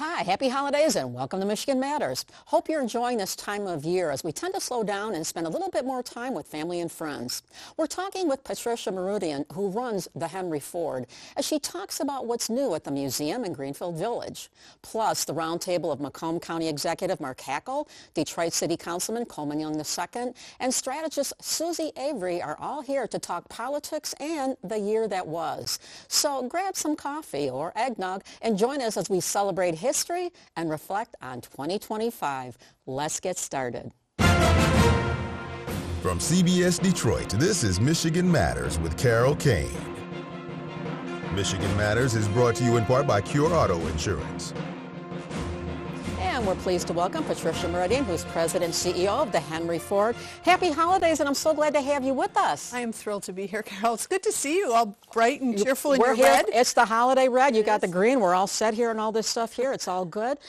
Hi, happy holidays and welcome to Michigan Matters. Hope you're enjoying this time of year as we tend to slow down and spend a little bit more time with family and friends. We're talking with Patricia Meridian, who runs the Henry Ford, as she talks about what's new at the museum in Greenfield Village. Plus, the roundtable of Macomb County Executive Mark Hackel, Detroit City Councilman Coleman II, and strategist Susy Avery are all here to talk politics and the year that was. So grab some coffee or eggnog and join us as we celebrate history and reflect on 2025. Let's get started. From CBS Detroit, this is Michigan Matters with Carol Kane. Michigan Matters is brought to you in part by Cure Auto Insurance. And we're pleased to welcome Patricia Meridian, who's President and CEO of the Henry Ford. Happy holidays, and I'm so glad to have you with us. I am thrilled to be here, Carol. It's good to see you, all bright and cheerful in your here. red. It's the holiday red. You got the green. We're all set here and all this stuff here. It's all good.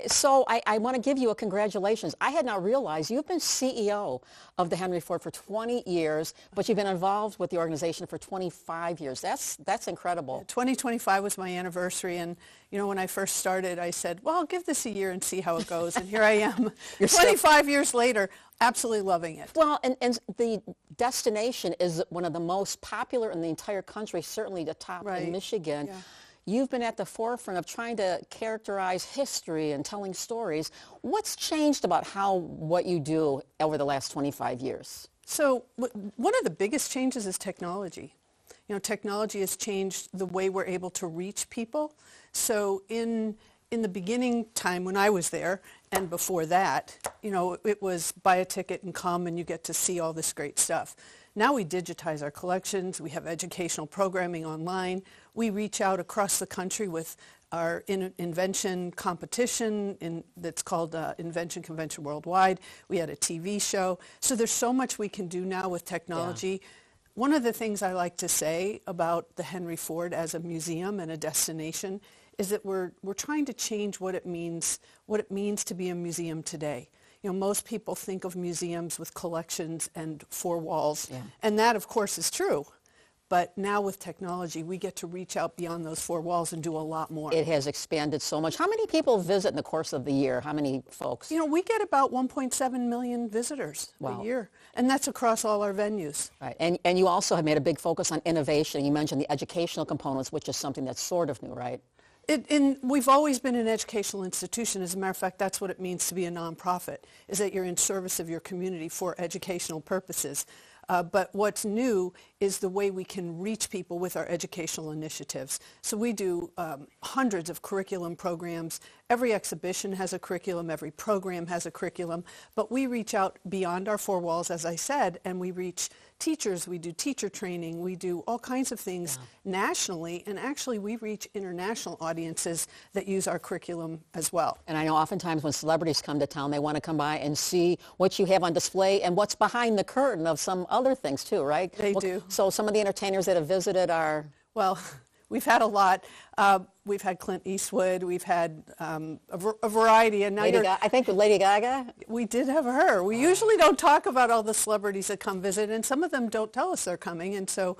So I want to give you a congratulations. I had not realized you've been CEO of the Henry Ford for 20 years, but you've been involved with the organization for 25 years. That's incredible. 2025 was my anniversary, and you know, when I first started, I said, well, I'll give this a year and see how it goes, and here I am. 25 years later, absolutely loving it. Well, and the destination is one of the most popular in the entire country, certainly the top in Michigan. Yeah. You've been at the forefront of trying to characterize history and telling stories. What's changed about what you do over the last 25 years? So one of the biggest changes is technology. You know, technology has changed the way we're able to reach people. So in the beginning time when I was there, and before that, you know, it was buy a ticket and come and you get to see all this great stuff. Now we digitize our collections. We have educational programming online. We reach out across the country with our invention competition that's called Invention Convention Worldwide. We had a TV show. So there's so much we can do now with technology. Yeah. One of the things I like to say about the Henry Ford as a museum and a destination is that we're trying to change what it means to be a museum today. You know, most people think of museums with collections and four walls, and that, of course, is true. But now with technology, we get to reach out beyond those four walls and do a lot more. It has expanded so much. How many people visit in the course of the year? How many folks? You know, we get about 1.7 million visitors a year, and that's across all our venues. Right, and you also have made a big focus on innovation. You mentioned the educational components, which is something that's sort of new, right? We've always been an educational institution. As a matter of fact, that's what it means to be a nonprofit, is that you're in service of your community for educational purposes. But what's new is the way we can reach people with our educational initiatives. So we do hundreds of curriculum programs. Every exhibition has a curriculum. Every program has a curriculum. But we reach out beyond our four walls, as I said, and we reach teachers. We do teacher training. We do all kinds of things nationally. And actually, we reach international audiences that use our curriculum as well. And I know oftentimes when celebrities come to town, they want to come by and see what you have on display and what's behind the curtain of some other things too, right? They do. So some of the entertainers that have visited are... Well, we've had a lot. We've had Clint Eastwood. We've had a variety. And now I think Lady Gaga? We did have her. We usually don't talk about all the celebrities that come visit, and some of them don't tell us they're coming, and so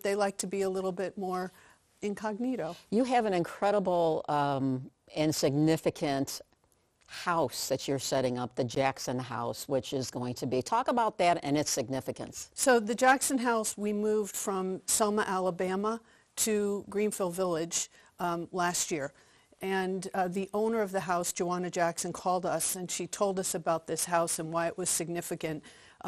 they like to be a little bit more incognito. You have an incredible and significant house that you're setting up, the Jackson House, which is going to be. Talk about that and its significance. So the Jackson House, we moved from Selma, Alabama to Greenfield Village last year. And the owner of the house, Joanna Jackson, called us and she told us about this house and why it was significant.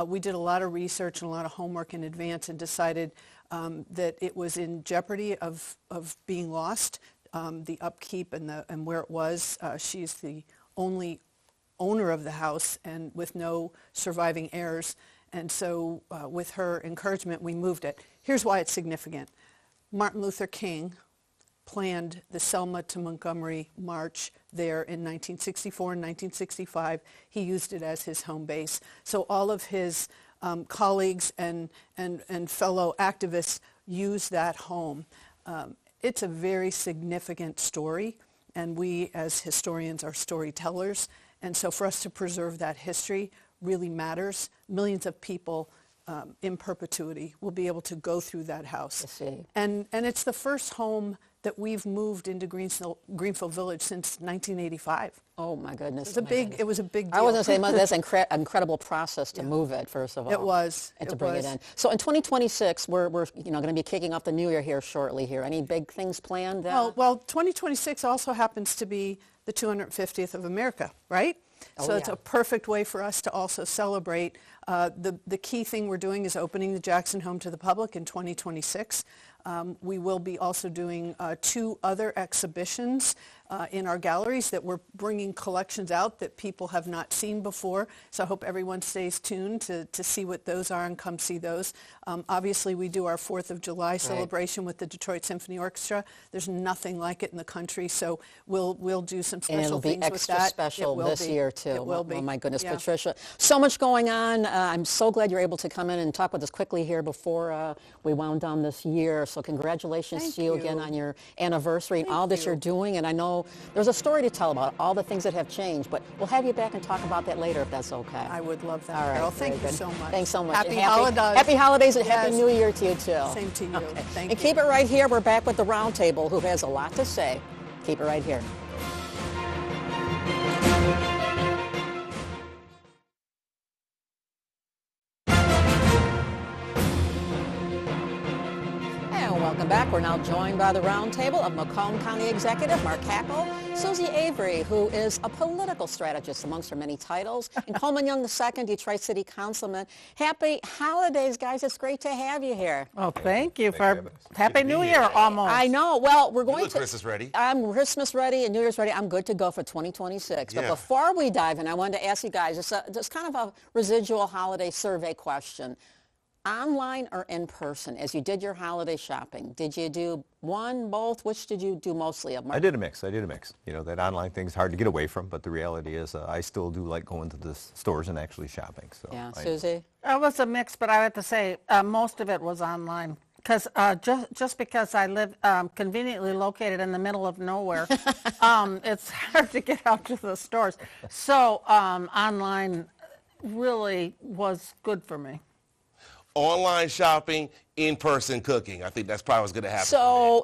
We did a lot of research and a lot of homework in advance and decided that it was in jeopardy of being lost, the upkeep and where it was. She's the only owner of the house and with no surviving heirs. And so with her encouragement, we moved it. Here's why it's significant. Martin Luther King planned the Selma to Montgomery March there in 1964 and 1965. He used it as his home base. So all of his colleagues and fellow activists used that home. It's a very significant story, and we as historians are storytellers. And so for us to preserve that history really matters. Millions of people in perpetuity will be able to go through that house. I see. And it's the first home that we've moved into Greenfield Village since 1985. Oh my goodness. It was a big deal. I was going to say that's an incredible process to move it, first of all. It was. And to bring it in. So in 2026, we're going to be kicking off the new year here shortly here. Any big things planned? Well, 2026 also happens to be the 250th of America, right? So it's a perfect way for us to also celebrate. The key thing we're doing is opening the Jackson home to the public in 2026. We will be also doing 2 other exhibitions in our galleries that we're bringing collections out that people have not seen before. So I hope everyone stays tuned to see what those are and come see those. Obviously, we do our 4th of July celebration with the Detroit Symphony Orchestra. There's nothing like it in the country, so we'll do some special things with that. And it'll be extra special this year, too. It will be. Oh, my goodness, Patricia. So much going on. I'm so glad you're able to come in and talk with us quickly here before we wound down this year. So congratulations to you again on your anniversary and all that you're doing. And I know there's a story to tell about all the things that have changed, but we'll have you back and talk about that later if that's okay. I would love that, all right, Carol. Thank you so much. Thanks so much. Happy holidays. Happy holidays and Happy New Year to you, too. Same to you. Okay. Thank and you. keep it right here. We're back with the Roundtable, who has a lot to say. Keep it right here. Welcome back. We're now joined by the roundtable of Macomb County Executive Mark Hackel, Susy Avery, who is a political strategist amongst her many titles, and Coleman Young II, Detroit City Councilman. Happy holidays, guys. It's great to have you here. Oh, thank you for Happy New Year almost. I know. Well, we're going to Christmas ready. I'm Christmas ready and New Year's ready. I'm good to go for 2026. But before we dive in, I wanted to ask you guys just kind of a residual holiday survey question. Online or in person, as you did your holiday shopping, did you do one, both? Which did you do mostly of? I did a mix. You know, that online thing is hard to get away from, but the reality is I still do like going to the stores and actually shopping. So yeah, Susie? It was a mix, but I have to say most of it was online. Because just because I live conveniently located in the middle of nowhere, it's hard to get out to the stores. So online really was good for me. Online shopping, in-person cooking. I think that's probably what's going to happen.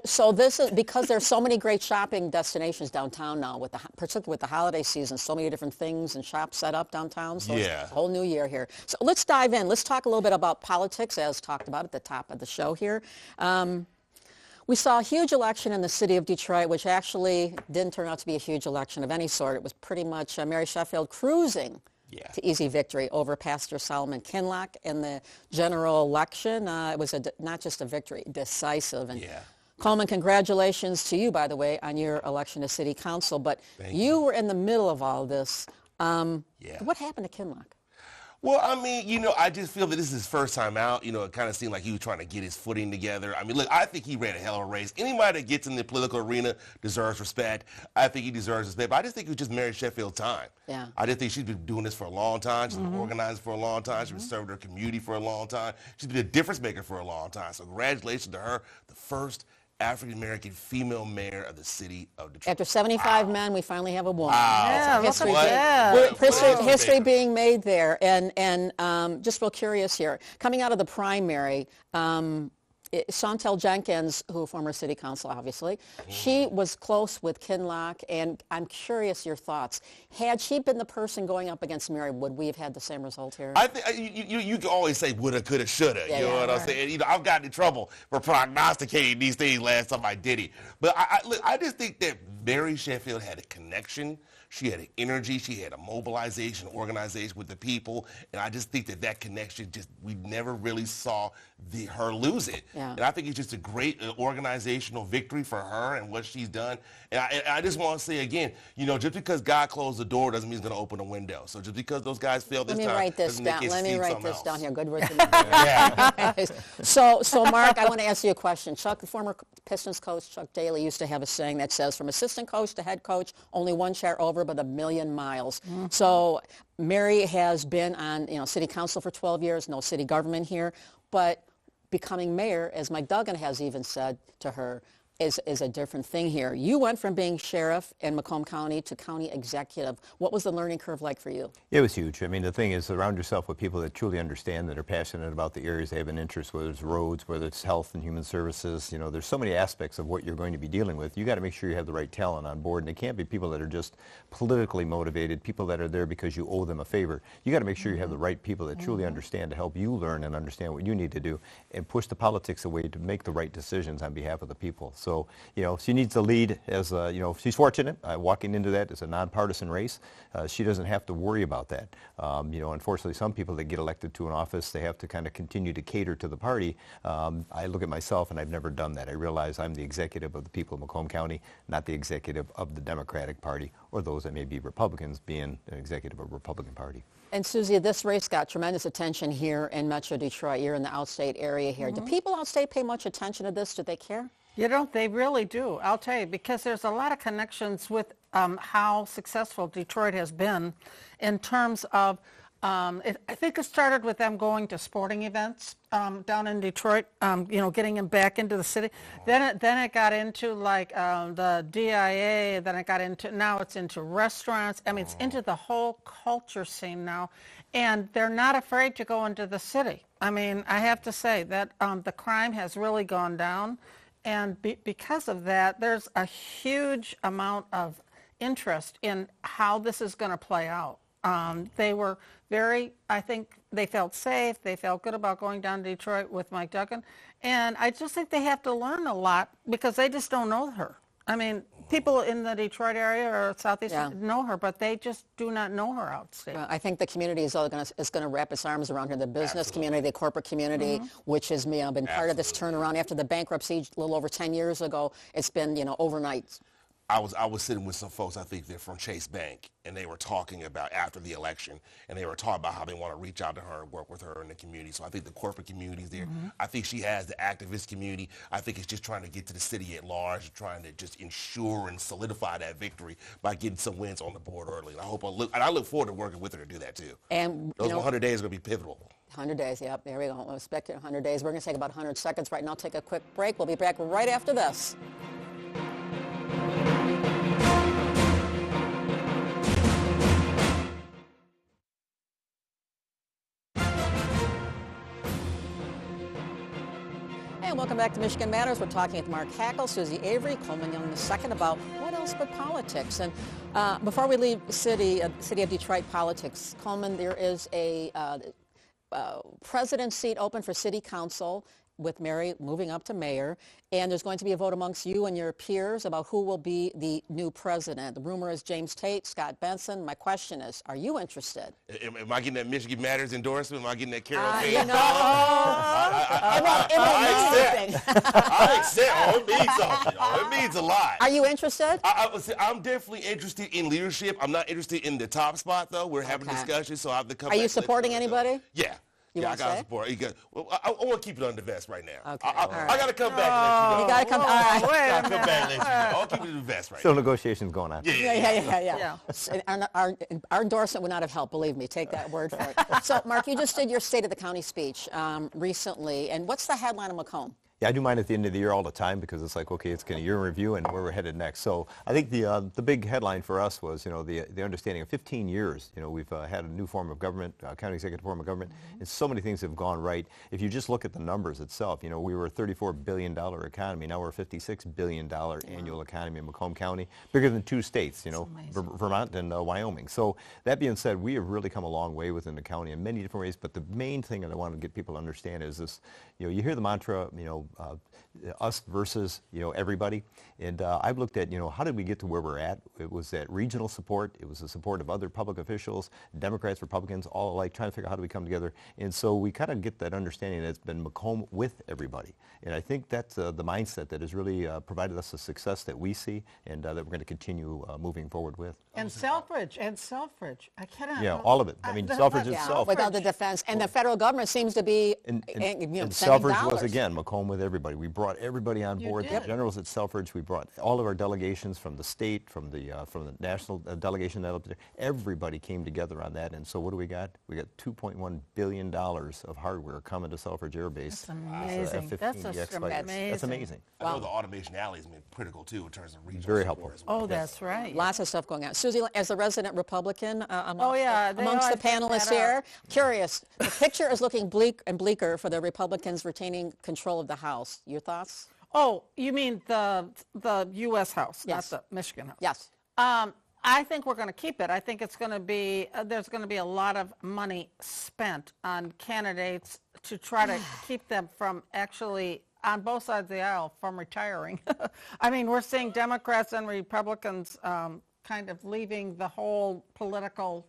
So this is because there's so many great shopping destinations downtown now, particularly with the holiday season. So many different things and shops set up downtown. So it's a whole new year here. So let's dive in. Let's talk a little bit about politics, as talked about at the top of the show here. We saw a huge election in the city of Detroit, which actually didn't turn out to be a huge election of any sort. It was pretty much Mary Sheffield cruising to easy victory over Pastor Solomon Kinloch in the general election. It was not just a victory, decisive. And Coleman, congratulations to you, by the way, on your election to city council. But you were in the middle of all this. What happened to Kinloch? Well, I mean, you know, I just feel that this is his first time out. You know, it kind of seemed like he was trying to get his footing together. I mean, look, I think he ran a hell of a race. Anybody that gets in the political arena deserves respect. I think he deserves respect. But I just think it was just Mary Sheffield's time. Yeah. I just think she's been doing this for a long time. She's been organizing for a long time. She's been serving her community for a long time. She's been a difference maker for a long time. So congratulations to her, the first African-American female mayor of the city of Detroit. After 75 men, we finally have a woman. Yeah, History being made there. And just real curious here, coming out of the primary, Chantel Jenkins, who former city council, obviously, she was close with Kinloch, and I'm curious your thoughts. Had she been the person going up against Mary, would we have had the same result here? I think you can always say woulda, coulda, shoulda. You know what I'm saying? You know, I've gotten in trouble for prognosticating these things last time I did it. But I just think that Mary Sheffield had a connection. She had an energy. She had a mobilization, organization with the people. And I just think that connection, we never really saw her lose it. Yeah. And I think it's just a great organizational victory for her and what she's done. And I just want to say again, you know, just because God closed the door doesn't mean he's going to open a window. So just because those guys failed this time, Let me write this down here. Good words. So Mark, I want to ask you a question. Chuck, the former Pistons coach, Chuck Daly, used to have a saying that says, from assistant coach to head coach, only one chair over, but a million miles. So Mary has been on, city council for 12 years, no city government here, but becoming mayor, as Mike Duggan has even said to her, is a different thing here. You went from being sheriff in Macomb County to county executive. What was the learning curve like for you? It was huge. I mean, the thing is, surround yourself with people that truly understand, that are passionate about the areas they have an interest, whether it's roads, whether it's health and human services. You know, there's so many aspects of what you're going to be dealing with. You got to make sure you have the right talent on board, and it can't be people that are just politically motivated, people that are there because you owe them a favor. You got to make sure you have the right people that truly understand to help you learn and understand what you need to do, and push the politics away to make the right decisions on behalf of the people. So, you know, she needs to lead as, you know, she's fortunate walking into that as a nonpartisan race. She doesn't have to worry about that. You know, unfortunately, some people that get elected to an office, they have to kind of continue to cater to the party. I look at myself, and I've never done that. I realize I'm the executive of the people of Macomb County, not the executive of the Democratic Party, or those that may be Republicans being an executive of a Republican Party. And Susie, this race got tremendous attention here in Metro Detroit. You're in the outstate area here. Do people outstate pay much attention to this? Do they care? You know, they really do. I'll tell you, because there's a lot of connections with how successful Detroit has been in terms of, I think it started with them going to sporting events down in Detroit, you know, getting them back into the city. Then it got into like the DIA, then it got into, now it's into restaurants. I mean, it's into the whole culture scene now. And they're not afraid to go into the city. I mean, I have to say that the crime has really gone down. And because of that, there's a huge amount of interest in how this is going to play out. They were very, I think they felt safe. They felt good about going down to Detroit with Mike Duggan. And I just think they have to learn a lot because they just don't know her. I mean, people in the Detroit area or Southeast know her, but they just do not know her outstate. Well, I think the community is going to wrap its arms around her, the business community, the corporate community, which has been part of this turnaround. After the bankruptcy a little over 10 years ago, it's been, you know, overnight. I was sitting with some folks, I think they're from Chase Bank, and they were talking about after the election, and they were talking about how they want to reach out to her and work with her in the community. So I think the corporate community is there. I think she has the activist community. I think it's just trying to get to the city at large, trying to just ensure and solidify that victory by getting some wins on the board early. And I look forward to working with her to do that too. And those 100 days are going to be pivotal. 100 days, yep, there we go. We'll expect it 100 days. We're going to take about 100 seconds right now. Take a quick break. We'll be back right after this. Welcome back to Michigan Matters. We're talking with Mark Hackel, Susy Avery, Coleman Young II about what else but politics. And before we leave city of Detroit politics, Coleman, there is a president's seat open for city council with Mary moving up to mayor, and there's going to be a vote amongst you and your peers about who will be the new president. The rumor is James Tate, Scott Benson. My question is, are you interested? Am I getting that Michigan Matters endorsement? Am I getting that Carol Payne? You know, I accept. Oh, it means something. Oh, it means a lot. Are you interested? I'm definitely interested in leadership. I'm not interested in the top spot, though. We're having discussions, so I have to come back. Are you supporting anybody? Yeah. Yeah, I got to support. I want to keep it under the vest right now. Okay, I got to come back and let you know. You got to come. All right. I got to come back and let you know. I'll keep it in the vest right Still now. negotiations going on. Yeah. And our endorsement would not have helped, believe me. Take that word for it. So, Mark, you just did your State of the County speech recently, and what's the headline of Macomb? Yeah, I do mine at the end of the year all the time because it's like, okay, it's kind of year in review and where we're headed next. So I think the big headline for us was, you know, the understanding of 15 years. You know, we've had a new form of government, county executive form of government, and so many things have gone right. If you just look at the numbers itself, you know, we were a $34 billion economy. Now we're a $56 billion annual economy in Macomb County, bigger than 2 states, you know, Vermont and Wyoming. So that being said, we have really come a long way within the county in many different ways. But the main thing that I want to get people to understand is this, you know, you hear the mantra, you know, us versus, you know, everybody. And I've looked at, you know, how did we get to where we're at? It was that regional support. It was the support of other public officials, Democrats, Republicans, all alike, trying to figure out how do we come together. And so we kind of get that understanding that it's been Macomb with everybody. And I think that's the mindset that has really provided us the success that we see and that we're going to continue moving forward with. And Selfridge. I cannot. Yeah, all of it. I mean, Selfridge itself. Without the defense. And the federal government seems to be, and you know, Selfridge sending was, dollars. again, Macomb with with everybody. We brought everybody on board. The generals at Selfridge. We brought all of our delegations from the state, from the national delegation. Everybody came together on that. And so what do we got? We got $2.1 billion of hardware coming to Selfridge Air Base. That's amazing. That's amazing. I know the automation alley has been critical too in terms of regional Very support helpful. as well. Oh, that's right. Lots of stuff going on. Susie, as a resident Republican amongst, amongst the panelists here, curious, the picture is looking bleak and bleaker for the Republicans retaining control of the House. Your thoughts? Oh, you mean the U.S. House, Yes. not the Michigan House? Yes. I think we're going to keep it. I think it's going to be, there's going to be a lot of money spent on candidates to try to keep them from actually, on both sides of the aisle, from retiring. I mean, we're seeing Democrats and Republicans kind of leaving the whole political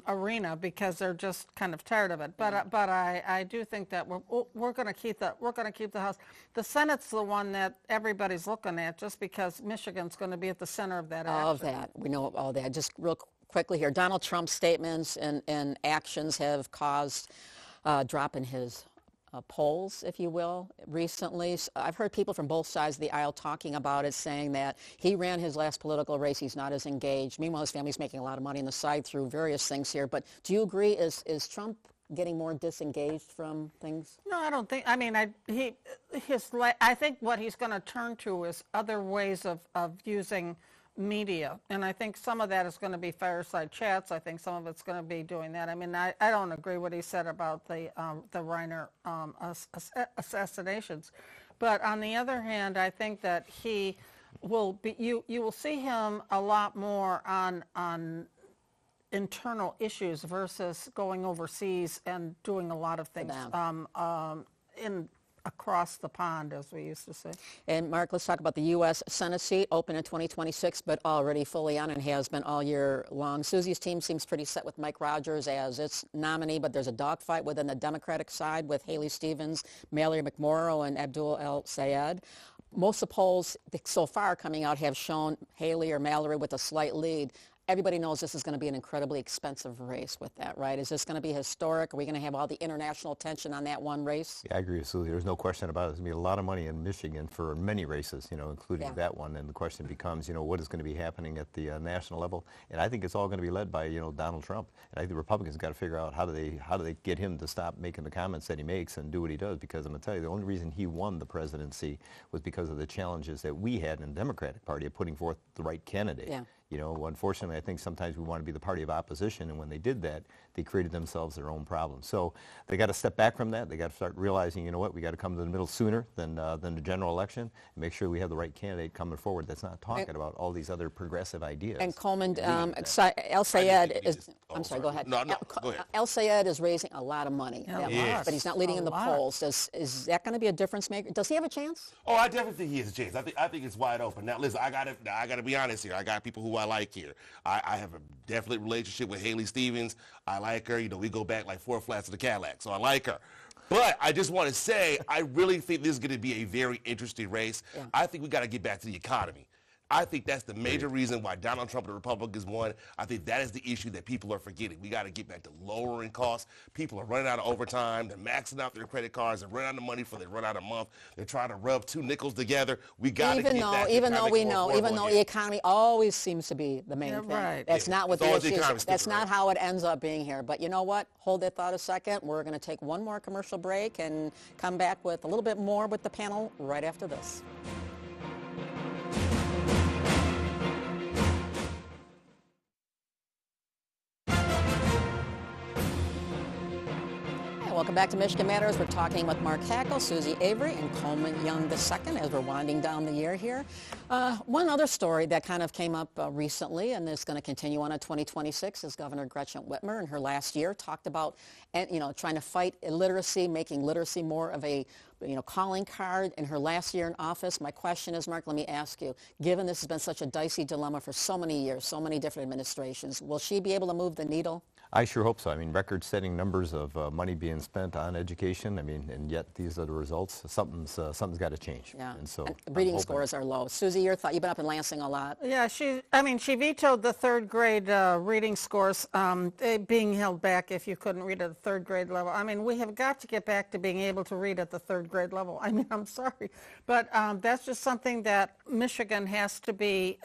arena because they're just kind of tired of it. But I do think that we're going to keep the House. The Senate's the one that everybody's looking at, just because Michigan's going to be at the center of that action. All of that. We know all that. Just real quickly here, Donald Trump's statements and actions have caused a drop in his polls, if you will, recently. I've heard people from both sides of the aisle talking about it, saying that he ran his last political race, he's not as engaged. Meanwhile, his family's making a lot of money on the side through various things here. But do you agree, is Trump getting more disengaged from things? No, I don't think. I mean, I think what he's going to turn to is other ways of using media, and I think some of that is going to be fireside chats. I think some of it's going to be doing that. I mean, I don't agree what he said about the Reiner assassinations, but on the other hand, I think that he will be. You will see him a lot more on internal issues versus going overseas and doing a lot of things across the pond, as we used to say. And Mark, let's talk about the U.S. Senate seat, open in 2026, but already fully on and has been all year long. Susie's team seems pretty set with Mike Rogers as its nominee, but there's a dogfight within the Democratic side with Haley Stevens, Mallory McMorrow, and Abdul El Sayed. Most of the polls so far coming out have shown Haley or Mallory with a slight lead. Everybody knows this is going to be an incredibly expensive race with that, right? Is this going to be historic? Are we going to have all the international attention on that one race? Yeah, I agree with Susie. There's no question about it. There's going to be a lot of money in Michigan for many races, including that one. And the question becomes, what is going to be happening at the national level? And I think it's all going to be led by, Donald Trump. And I think the Republicans got to figure out how do they get him to stop making the comments that he makes and do what he does. Because I'm going to tell you, the only reason he won the presidency was because of the challenges that we had in the Democratic Party of putting forth the right candidate. Yeah. Unfortunately, I think sometimes we want to be the party of opposition, and when they did that, they created themselves their own problems. So they got to step back from that. They got to start realizing, we got to come to the middle sooner than the general election, and make sure we have the right candidate coming forward that's not talking about all these other progressive ideas. And Coleman, El Sayed is, I'm sorry, go ahead. No, go ahead. El Sayed is raising a lot of money, but he's not leading in the polls. Is that going to be a difference maker? Does he have a chance? Oh, I definitely think he has a chance. I think it's wide open. Now, listen, I gotta be honest here. I got people who I like here. I have a definite relationship with Haley Stevens. I like her. We go back like 4 flats of the Cadillac, so I like her. But I just want to say, I really think this is going to be a very interesting race. Yeah. I think we got to get back to the economy. I think that's the major reason why Donald Trump and the Republicans won. I think that is the issue that people are forgetting. We got to get back to lowering costs. People are running out of overtime. They're maxing out their credit cards. They're running out of money before they run out of a month. They're trying to rub 2 nickels together. We got to get that. Even though the economy always seems to be the main thing. Right. That's not what the issue is. That's not how it ends up being here. But you know what? Hold that thought a second. We're going to take one more commercial break and come back with a little bit more with the panel right after this. Welcome back to Michigan Matters. We're talking with Mark Hackel, Susy Avery, and Coleman Young II as we're winding down the year here. One other story that kind of came up recently and is going to continue on in 2026 is Governor Gretchen Whitmer in her last year talked about trying to fight illiteracy, making literacy more of a calling card in her last year in office. My question is, Mark, let me ask you, given this has been such a dicey dilemma for so many years, so many different administrations, will she be able to move the needle? I sure hope so. I mean, record-setting numbers of money being spent on education. I mean, and yet these are the results. Something's got to change. Yeah. And so and reading scores are low. Susie, your thought? You've been up in Lansing a lot. Yeah, she vetoed the third grade reading scores being held back if you couldn't read at the third grade level. I mean, we have got to get back to being able to read at the third grade level. I mean, I'm sorry, but that's just something that Michigan has to be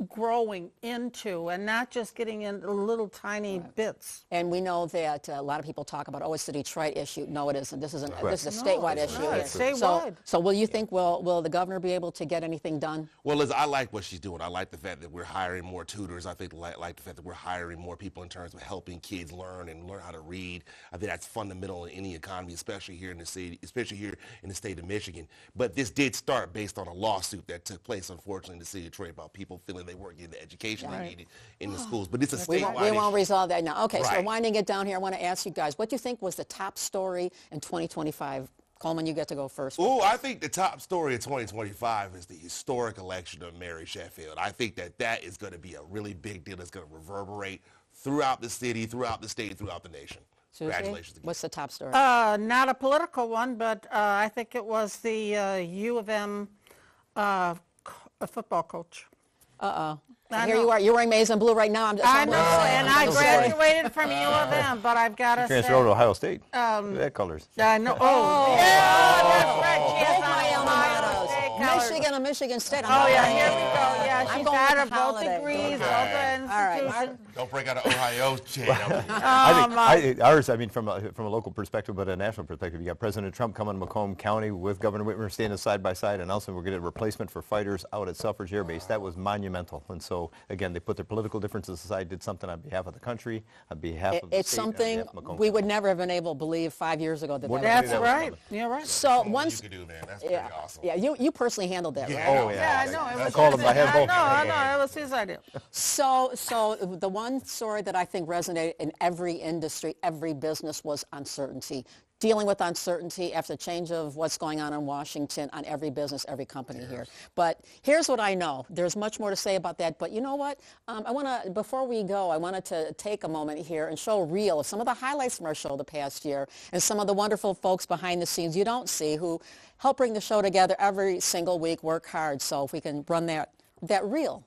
growing into and not just getting in little tiny bits. And we know that a lot of people talk about, oh, it's the Detroit issue. No, it isn't. This is a statewide issue. Not. It's statewide. So will you think, will the governor be able to get anything done? Well, Liz, I like what she's doing. I like the fact that we're hiring more tutors. I think like the fact that we're hiring more people in terms of helping kids learn how to read. I think that's fundamental in any economy, especially here in the city, especially here in the state of Michigan. But this did start based on a lawsuit that took place, unfortunately, in the city of Detroit about people feeling they weren't getting the education they needed in the schools. But it's a statewide We won't resolve that now. Okay, so Right. winding it down here, I want to ask you guys, what do you think was the top story in 2025? Coleman, you get to go first. Oh, I think the top story of 2025 is the historic election of Mary Sheffield. I think that is going to be a really big deal. It's going to reverberate throughout the city, throughout the state, throughout the nation. Susie, Congratulations again. what's the top story? Not a political one, but I think it was the U of M football coach. Uh-oh. I Here know. you are. You're wearing maize and blue right now. I know, and I graduated from U of M, but I've got to say. Transfer over to Ohio State. That colors. I know. Oh, yeah, that's right. She has my on Ohio State colors. Michigan and Michigan State. Oh, yeah, here we go. Yeah, I'm she's going got with her both holiday. degrees, both All right. institutions. Don't break out of Ohio channel. I think ours, I mean, from a local perspective, but a national perspective, you got President Trump coming to Macomb County with Governor Whitmer standing side by side, and also we're getting a replacement for fighters out at Selfridge Air Base. That was monumental. And so, again, they put their political differences aside, did something on behalf of the country, on behalf of the It's state, on something behalf of Macomb we County. would never have been able to believe 5 years ago that Wouldn't that have was That's that was right. coming. You're right. So What once, you could do, man. That's pretty awesome. yeah, you personally handled that, right? Oh, Yeah, yeah. I know. It I was called his him. I had both. No, it was his idea. So the one story that I think resonated in every industry, every business was uncertainty. Dealing with uncertainty after the change of what's going on in Washington on every business, every company here. But here's what I know. There's much more to say about that. But you know what? Before we go, I wanted to take a moment here and show some of the highlights from our show the past year and some of the wonderful folks behind the scenes you don't see who help bring the show together every single week, work hard. So if we can run that reel.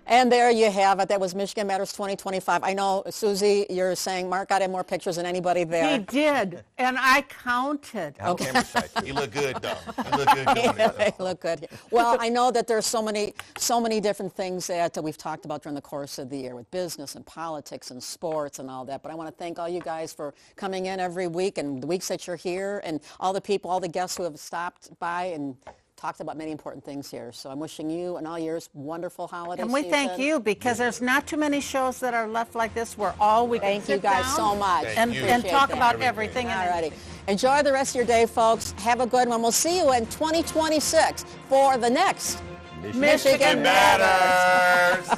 And there you have it. That was Michigan Matters 2025. I know, Susie, you're saying Mark got in more pictures than anybody there. He did, and I counted. Okay. You look good, though. You look good doing it. They look good. Well, I know that there's so many different things that we've talked about during the course of the year with business and politics and sports and all that. But I want to thank all you guys for coming in every week and the weeks that you're here and all the people, all the guests who have stopped by and talked about many important things here. So I'm wishing you and all yours wonderful holiday And we season. thank you because there's not too many shows that are left like this where all we can Thank you sit guys down so much. and Appreciate talk that. about everything. All righty. Enjoy the rest of your day, folks. Have a good one. We'll see you in 2026 for the next Michigan Matters.